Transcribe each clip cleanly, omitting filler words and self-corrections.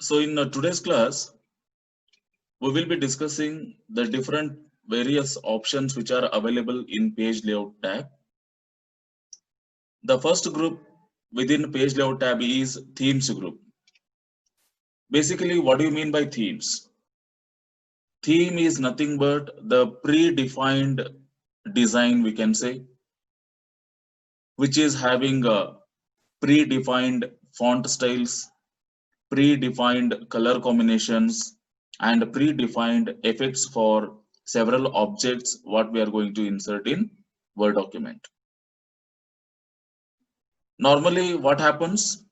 So in today's class, we will be discussing the different various options which are available in page layout tab. The first group within page layout tab is themes group. Basically, what do you mean by themes? Theme is nothing but the predefined design, we can say, which is having predefined font styles, predefined color combinations, and predefined effects for several objects what we are going to insert in Word document. Normally, what happens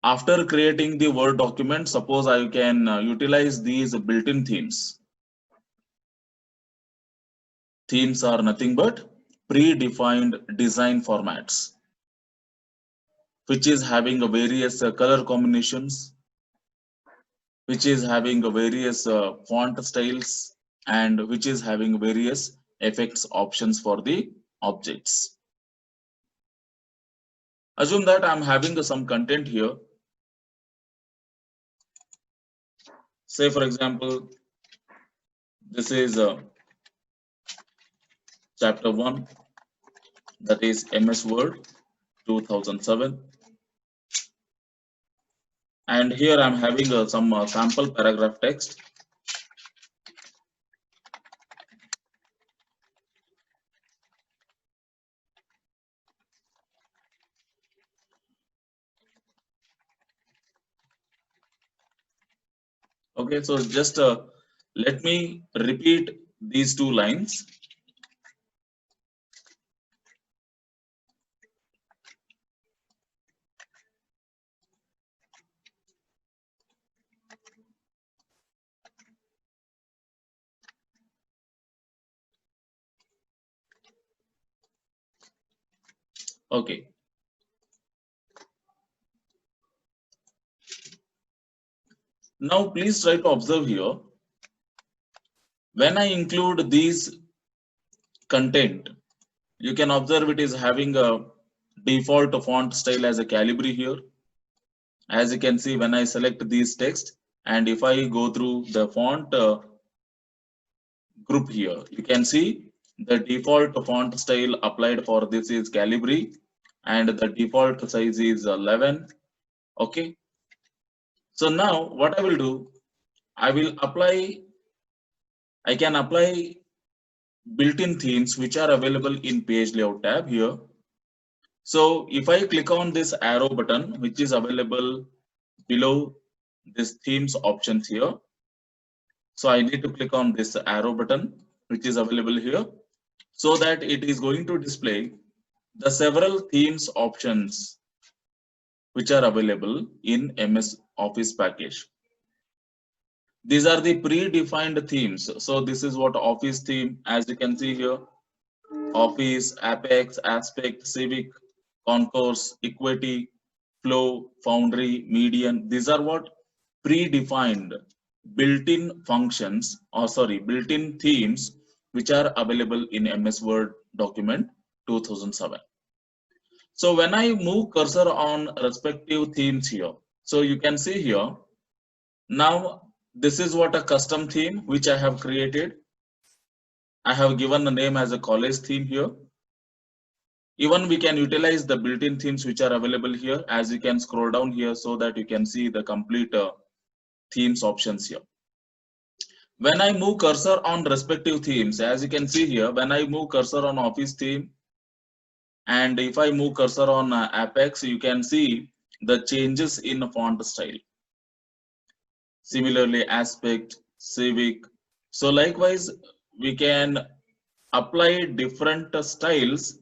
after creating the Word document, suppose I can utilize these built-in themes. Themes are nothing but predefined design formats, which is having a various color combinations, which is having a various font styles, and which is having various effects options for the objects. Assume that I'm having some content here. Say for example, this is chapter 1, that is MS Word 2007, and here I'm having some sample paragraph text. Okay, so just let me repeat these two lines. Okay. Now please try to observe here. When I include these content, you can observe it is having a default font style as a Calibri here. As you can see, when I select these text, and if I go through the font group here, you can see the default font style applied for this is Calibri, and the default size is 11. Okay. So now what I will do, I can apply built-in themes which are available in page layout tab here. So if I click on this arrow button, which is available below this themes options here. So I need to click on this arrow button, which is available here, so that it is going to display the several themes options which are available in MS Office package. These are the predefined themes. So this is what Office theme, as you can see here, Office, Apex, Aspect, Civic, Concourse, Equity, Flow, Foundry, Median. These are what predefined built-in functions, or sorry, built-in themes which are available in MS Word document 2007. So when I move cursor on respective themes here, so you can see here, now this is what a custom theme which I have created. I have given the name as a college theme here. Even we can utilize the built-in themes which are available here, as you can scroll down here so that you can see the complete themes options here. When I move cursor on respective themes, as you can see here, when I move cursor on Office theme, and if I move cursor on Apex, you can see the changes in font style. Similarly, Aspect, Civic. So likewise, we can apply different styles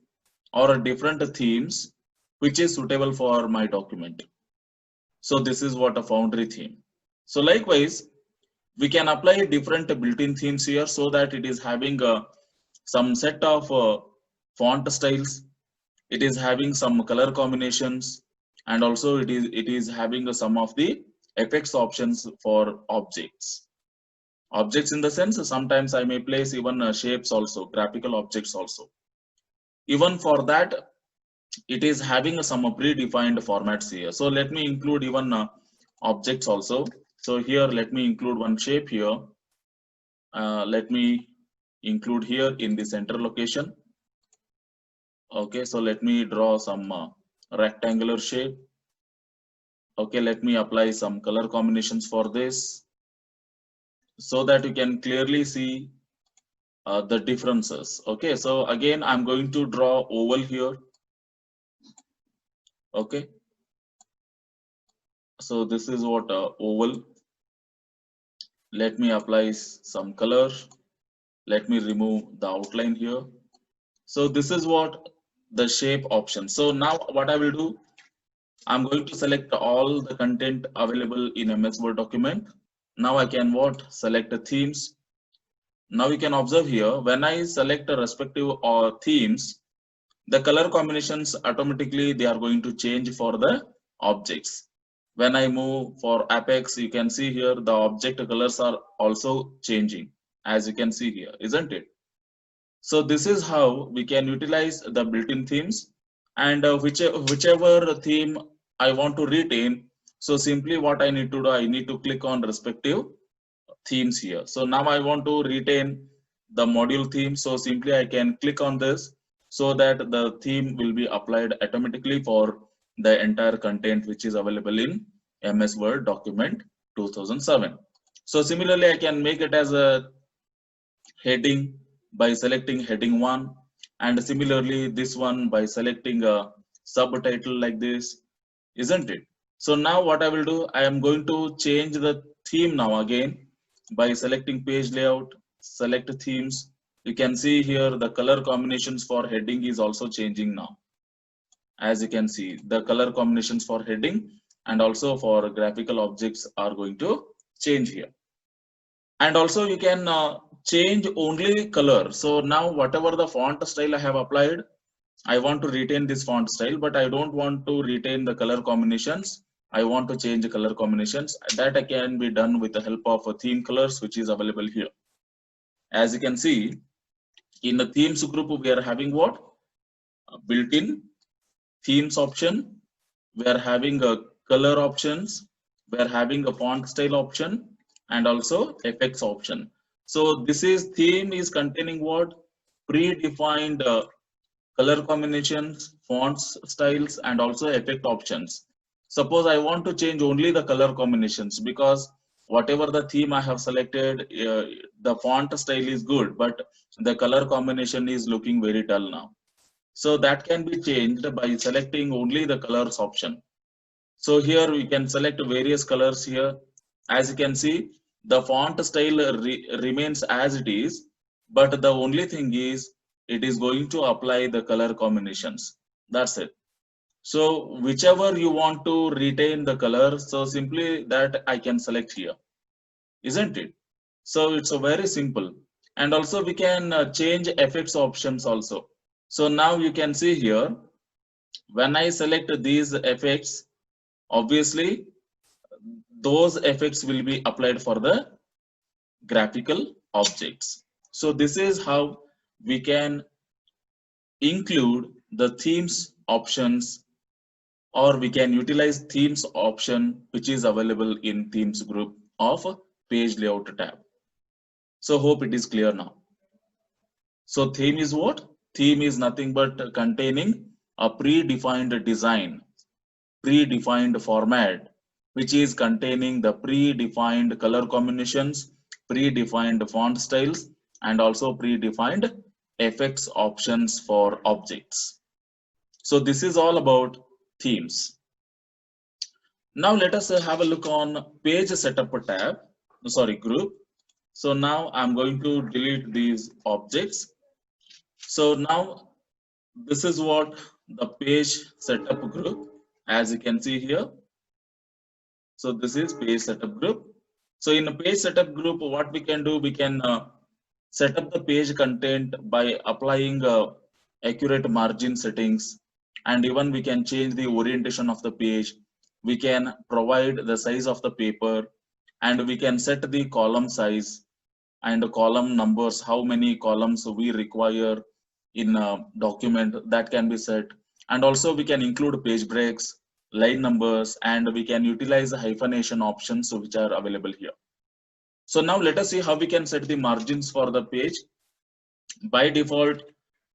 or different themes which is suitable for my document. So this is what a Foundry theme. So likewise, we can apply different built-in themes here so that it is having some set of font styles. It is having some color combinations, and also it is having some of the effects options for objects. Objects in the sense, sometimes I may place even shapes also, graphical objects also. Even for that, it is having some predefined formats here. So let me include even objects also. So here let me include one shape here. Let me include here in the center location. Okay, so let me draw some rectangular shape. Okay, let me apply some color combinations for this so that you can clearly see the differences. Okay, so again I'm going to draw oval here. Okay, so this is what oval. Let me apply some color. Let me remove the outline here. So this is what the shape option. So now what I will do, I'm going to select all the content available in MS Word document. Now I can select the themes. Now you can observe here, when I select a respective or themes, the color combinations automatically they are going to change for the objects. When I move for Apex, you can see here the object colors are also changing, as you can see here, isn't it? So this is how we can utilize the built-in themes, and whichever theme I want to retain. So simply what I need to do, I need to click on respective themes here. So now I want to retain the module theme. So simply I can click on this so that the theme will be applied automatically for the entire content which is available in MS Word document 2007. So similarly, I can make it as a heading by selecting heading 1, and similarly this one by selecting a subtitle like this, isn't it? So now what I will do, I am going to change the theme now again by selecting page layout, select themes. You can see here the color combinations for heading is also changing now. As you can see, the color combinations for heading and also for graphical objects are going to change here. And also you can change only color. So now whatever the font style I have applied, I want to retain this font style, but I don't want to retain the color combinations. I want to change the color combinations. That can be done with the help of a theme colors, which is available here. As you can see, in the themes group, we are having what? A built-in themes option. We are having a color options. We are having a font style option and also effects option. So this is theme is containing what? Predefined color combinations, fonts, styles, and also effect options. Suppose I want to change only the color combinations, because whatever the theme I have selected, the font style is good, but the color combination is looking very dull now. So that can be changed by selecting only the colors option. So here we can select various colors here. As you can see, the font style remains as it is, but the only thing is it is going to apply the color combinations. That's it. So whichever you want to retain the color, so simply that I can select here, isn't it? So it's a very simple. And also we can change effects options also. So now you can see here, when I select these effects, obviously those effects will be applied for the graphical objects. So this is how we can include the themes options, or we can utilize themes option which is available in themes group of page layout tab. So hope it is clear now. So theme is what? Theme is nothing but containing a predefined design, predefined format, which is containing the predefined color combinations, predefined font styles, and also predefined effects options for objects. So this is all about themes. Now let us have a look on page setup tab, group. So now I'm going to delete these objects. So now this is what the page setup group, as you can see here. So this is page setup group. So in a page setup group, what we can do, we can set up the page content by applying accurate margin settings, and even we can change the orientation of the page. We can provide the size of the paper, and we can set the column size and the column numbers, how many columns we require in a document, that can be set. And also we can include page breaks, line numbers, and we can utilize the hyphenation options which are available here. So now let us see how we can set the margins for the page. By default,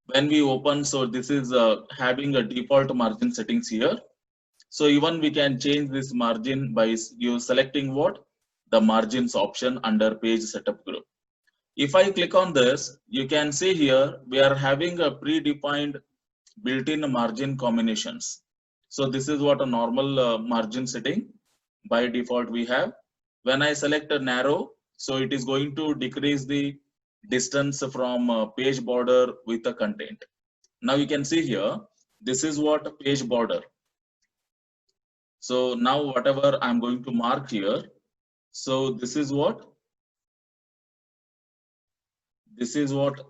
when we open, so this is having a default margin settings here. So even we can change this margin by you selecting what? The margins option under page setup group. If I click on this, you can see here we are having a predefined built-in margin combinations. So this is what a normal margin setting by default we have. When I select a narrow, so it is going to decrease the distance from page border with the content. Now you can see here, this is what page border. So now whatever I'm going to mark here, so this is what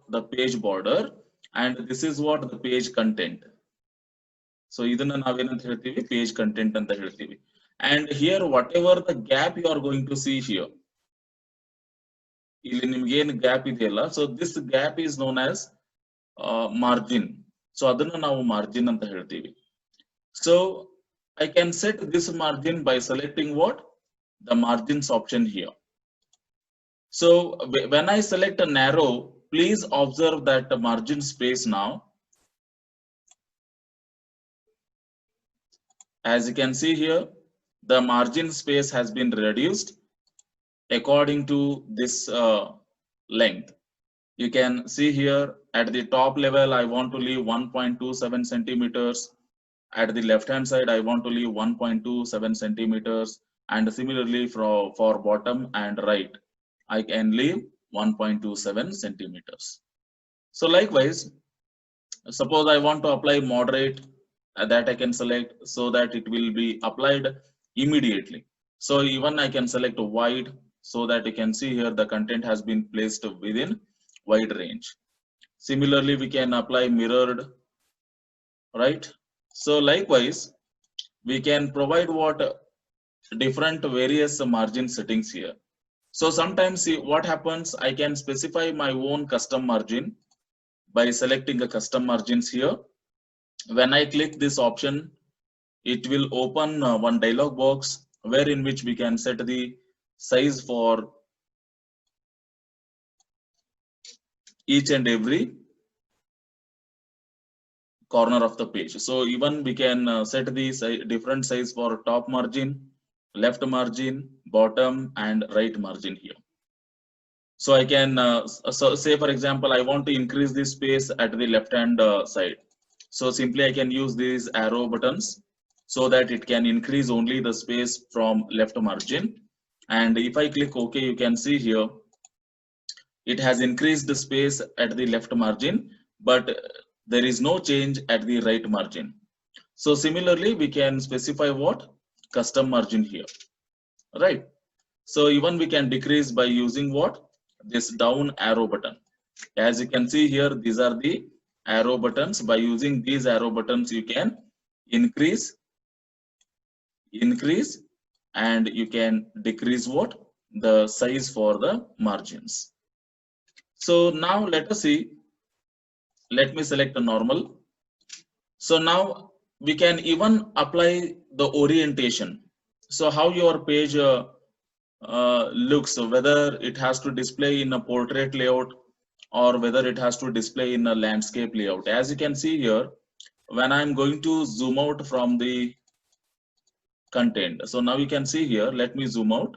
the page border, and this is what the page content. So ಇದನ್ನ ನಾವೇನಂತ ಹೇಳ್ತೀವಿ page content ಅಂತ ಹೇಳ್ತೀವಿ. And here whatever the gap you are going to see here, ಇಲ್ಲಿ ನಿಮಗೆ ಏನು gap ಇದೆಯಲ್ಲ, so this gap is known as margin. So ಅದನ್ನ ನಾವು margin ಅಂತ ಹೇಳ್ತೀವಿ. So I can set this margin by selecting what? The margins option here. So when I select a narrow, please observe that the margin space now, as you can see here, the margin space has been reduced according to this length. You can see here at the top level, I want to leave 1.27 centimeters. At the left hand side, I want to leave 1.27 centimeters. And similarly for bottom and right, I can leave 1.27 centimeters. So likewise, suppose I want to apply moderate, that I can select so that it will be applied immediately. So even I can select wide, so that you can see here the content has been placed within wide range. Similarly, we can apply mirrored, right? So likewise, we can provide what different various margin settings here. So sometimes see what happens, I can specify my own custom margin by selecting a custom margins here. When I click this option, it will open one dialog box wherein which we can set the size for each and every corner of the page. So even we can set the different size for top margin, left margin, bottom and right margin here. So I can say for example, I want to increase the space at the left hand side. So simply I can use these arrow buttons so that it can increase only the space from left margin. And if I click OK, you can see here it has increased the space at the left margin, but there is no change at the right margin. So similarly, we can specify what? Custom margin here, right? So even we can decrease by using what? This down arrow button. As you can see here, these are the arrow buttons. By using these arrow buttons, you can increase, and you can decrease what? The size for the margins. So now let us see. Let me select a normal. So now we can even apply the orientation. So how your page looks, whether it has to display in a portrait layout or whether it has to display in a landscape layout. As you can see here, when I'm going to zoom out from the content, so now you can see here, let me zoom out.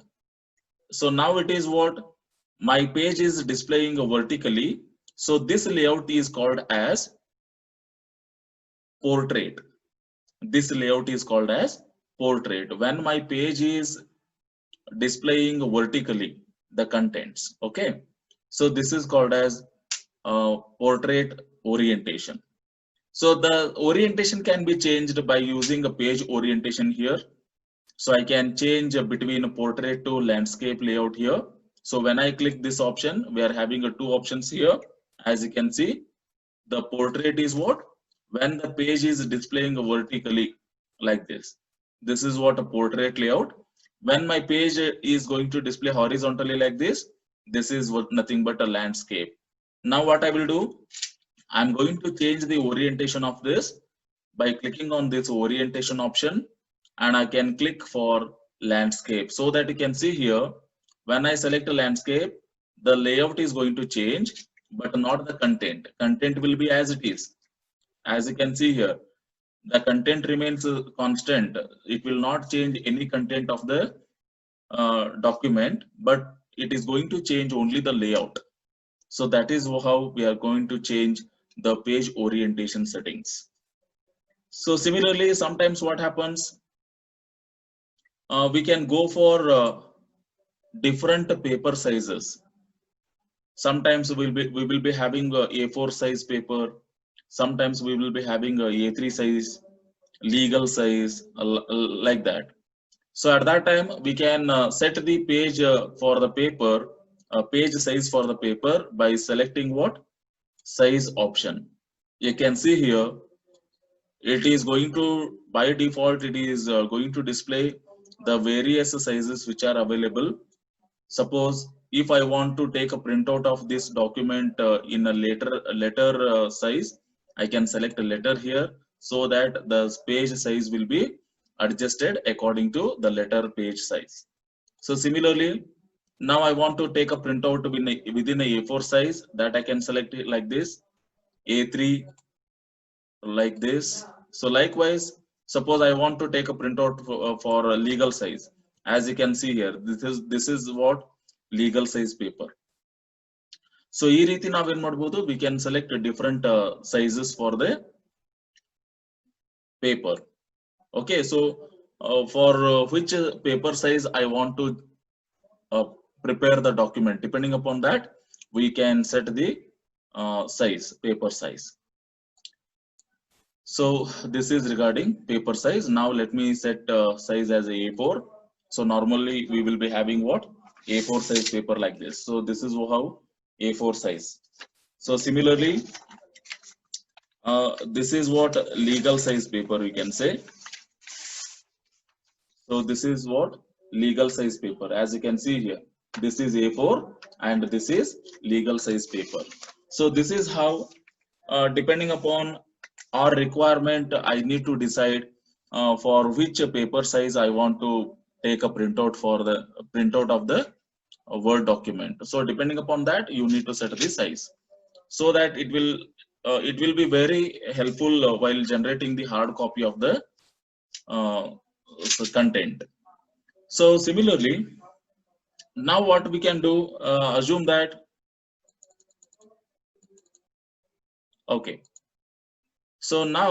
So now it is what? My page is displaying vertically. So this layout is called as portrait. This layout is called as portrait. When my page is displaying vertically the contents, okay? So this is called as portrait orientation. So the orientation can be changed by using a page orientation here. So I can change between a portrait to landscape layout here. So when I click this option, we are having two options here. As you can see, the portrait is what? When the page is displaying vertically like this. This is what a portrait layout. When my page is going to display horizontally like this, this is nothing but a landscape. Now what I will do, I'm going to change the orientation of this by clicking on this orientation option. and I can click for landscape, so that you can see here, when I select a landscape, the layout is going to change, but not the content. Content will be as it is. As you can see here, the content remains constant. It will not change any content of the document, but it is going to change only the layout. So that is how we are going to change the page orientation settings. So similarly, sometimes what happens, we can go for different paper sizes. Sometimes we will be having a A4 size paper. Sometimes we will be having a A3 size, legal size, like that. So at that time, we can set the page for the paper, page size for the paper by selecting what? Size option. You can see here, it is going to, by default, it is going to display the various sizes which are available. Suppose if I want to take a printout of this document in a letter size, I can select a letter here, so that the page size will be adjusted according to the letter page size. So similarly, now I want to take a printout within a A4 size, that I can select it like this, A3, like this. So likewise, suppose I want to take a printout for a legal size. As you can see here, this is what legal size paper. So ಈ ರೀತಿ ನಾವೇನ್ ಮಾಡಬಹುದು, we can select different sizes for the paper. Okay, so for which paper size I want to prepare the document, depending upon that we can set the size, paper size. So this is regarding paper size. Now let me set size as a A4. So normally we will be having what? A4 size paper like this. So this is how A4 size. So similarly, this is what legal size paper we can say. So this is what legal size paper. As you can see here, this is A4 and this is legal size paper. So this is how, depending upon our requirement, I need to decide for which paper size I want to take a printout for the printout of the Word document. So depending upon that, you need to set the size, so that it will be very helpful while generating the hard copy of the content. So similarly, now what we can do, assume that, okay, so now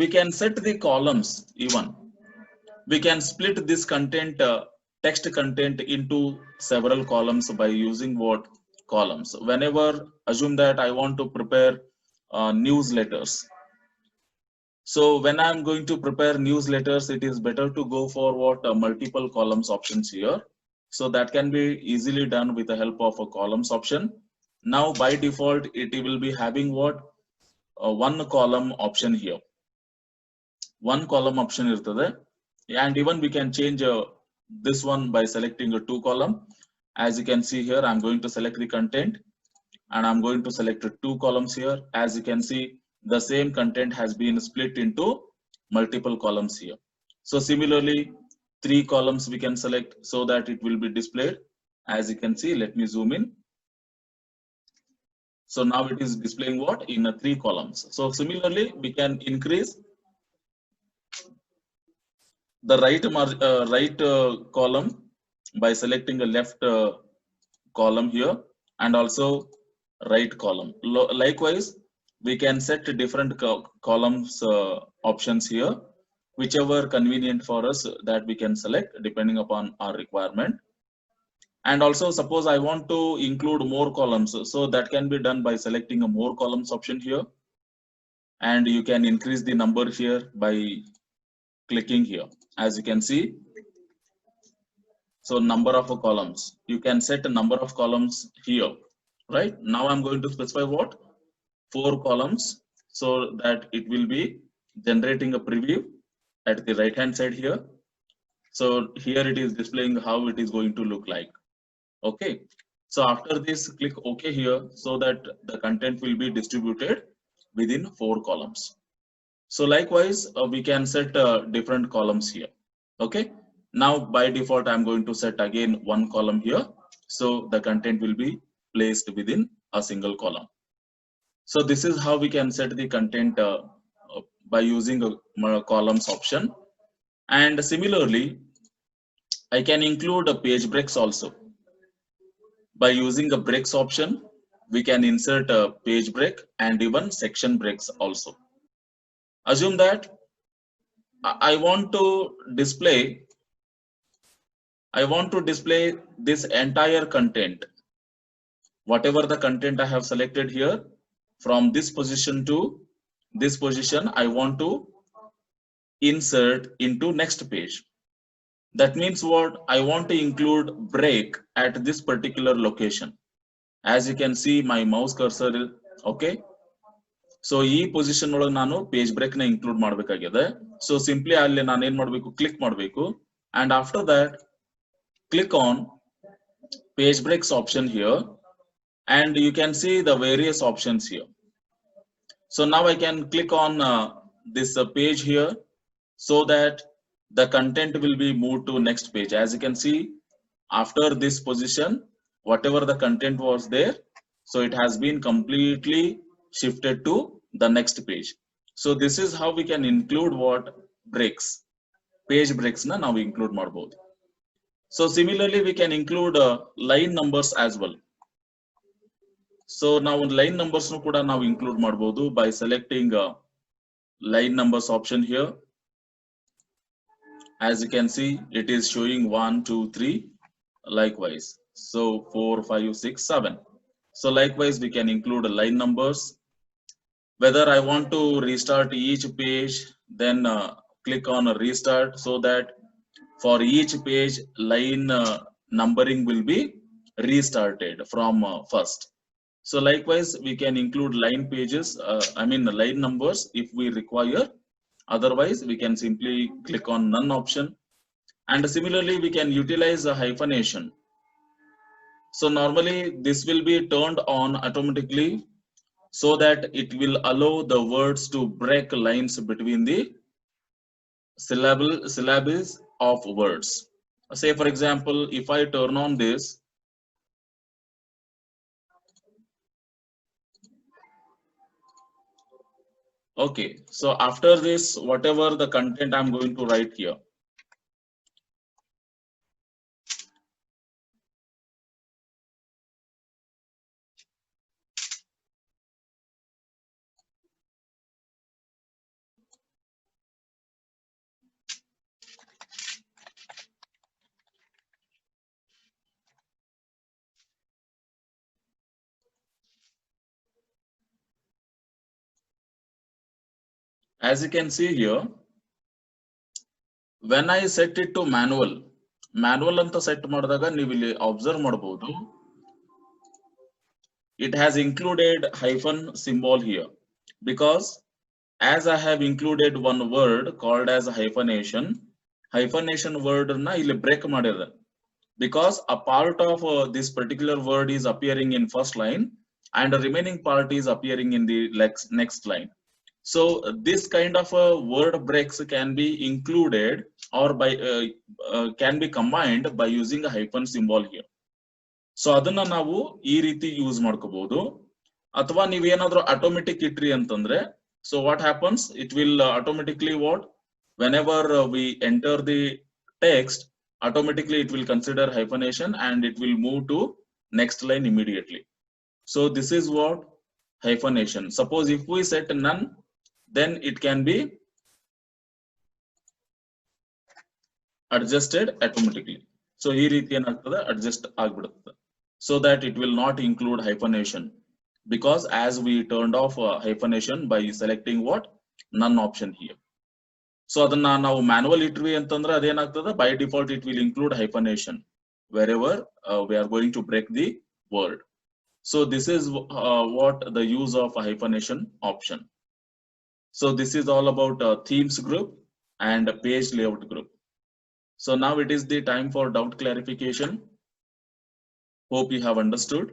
we can set the columns even. We can split this content, text content, into several columns by using what? Columns. Whenever, assume that I want to prepare newsletters. So when I'm going to prepare newsletters, it is better to go for what? Multiple columns options here. So that can be easily done with the help of a columns option. Now by default, it will be having what? One column option here. One column option irtade. And even we can change this one by selecting a 2 column. As you can see here, I'm going to select the content and I'm going to select 2 columns here. As you can see, the same content has been split into multiple columns here. So similarly, 3 columns we can select, so that it will be displayed. As you can see, let me zoom in. So now it is displaying what? In 3 columns. So similarly, we can increase the right column by selecting a left column here, and also right column. Likewise, we can set different columns options here, whichever convenient for us, that we can select depending upon our requirement. And also, suppose I want to include more columns, so that can be done by selecting a more columns option here, and you can increase the number here by clicking here. As you can see, so number of columns, you can set a number of columns here. Right now I'm going to specify what? 4 columns, so that it will be generating a preview at the right hand side here. So here it is displaying how it is going to look like. Okay, so after this, click OK here, so that the content will be distributed within 4 columns. So likewise, we can set different columns here. Okay. Now by default, I'm going to set again one column here. So the content will be placed within a single column. So this is how we can set the content by using a columns option. And similarly, I can include a page breaks also. By using a breaks option, we can insert a page break and even section breaks also. Assume that I want to display this entire content. Whatever the content I have selected here, from this position to this position, I want to insert into next page. That means what? I want to include break at this particular location. As you can see, my mouse cursor is okay. So ಈ position ಒಳಗೆ ನಾನು page break ನ include ಮಾಡಬೇಕಾಗಿದೆ. So simply ಅಲ್ಲಿ ನಾನು ಏನ್ ಮಾಡಬೇಕು, click ಮಾಡಬೇಕು, and after that click on page breaks option here, and you can see the various options here. So now I can click on this page here, so that the content will be moved to next page. As you can see, after this position, whatever the content was there, so it has been completely shifted to the next page. So this is how we can include what breaks, page breaks na now include ಮಾಡಬಹುದು. So similarly, we can include line numbers as well. So now line numbers nu kuda ನಾವು include ಮಾಡಬಹುದು by selecting line numbers option here. As you can see, it is showing 1, 2, 3, likewise. So 4, 5, 6, 7. So likewise, we can include line numbers. Whether I want to restart each page, then click on restart, so that for each page, line numbering will be restarted from first. So likewise, we can include line pages, line numbers if we require. Otherwise, we can simply click on none option. And similarly, we can utilize a hyphenation. So normally this will be turned on automatically, so that it will allow the words to break lines between the syllables of words. Say for example, if I turn on this, okay, so after this, whatever the content I'm going to write here, as you can see here, when I set it to manual anta set ಮಾಡಿದಾಗ ನೀವು ಇಲ್ಲಿ observe ಮಾಡಬಹುದು, it has included hyphen symbol here, because as I have included one word called as hyphenation word na ಇಲ್ಲಿ break ಮಾಡಿದೆ, because a part of this particular word is appearing in first line and the remaining part is appearing in the next line. So this kind of word breaks can be included or can be combined by using a hyphen symbol here. So ಅದನ್ನ ನಾವು ಈ ರೀತಿ use ಮಾಡ್ಕೋಬಹುದು. ಅಥವಾ ನೀವೇನಾದ್ರೂ automatic ಇಟ್ರಿ ಅಂತಂದ್ರೆ, so what happens, it will automatically whenever we enter the text, automatically it will consider hyphenation and it will move to next line immediately. So this is what hyphenation. Suppose if we set none, then it can be adjusted automatically. So ಈ ರೀತಿ ಏನಾಗ್ತದೆ, adjust ಆಗ್ಬಿಡುತ್ತೆ, so that it will not include hyphenation, because as we turned off hyphenation by selecting none option here. So ಅದನ್ನ ನಾವು manual ಇಟ್ವಿ ಅಂತಂದ್ರೆ ಅದೇನಾಗ್ತದೆ, by default it will include hyphenation wherever we are going to break the word. So this is what the use of a hyphenation option. So this is all about themes group and page layout group. So now it is the time for doubt clarification. Hope you have understood.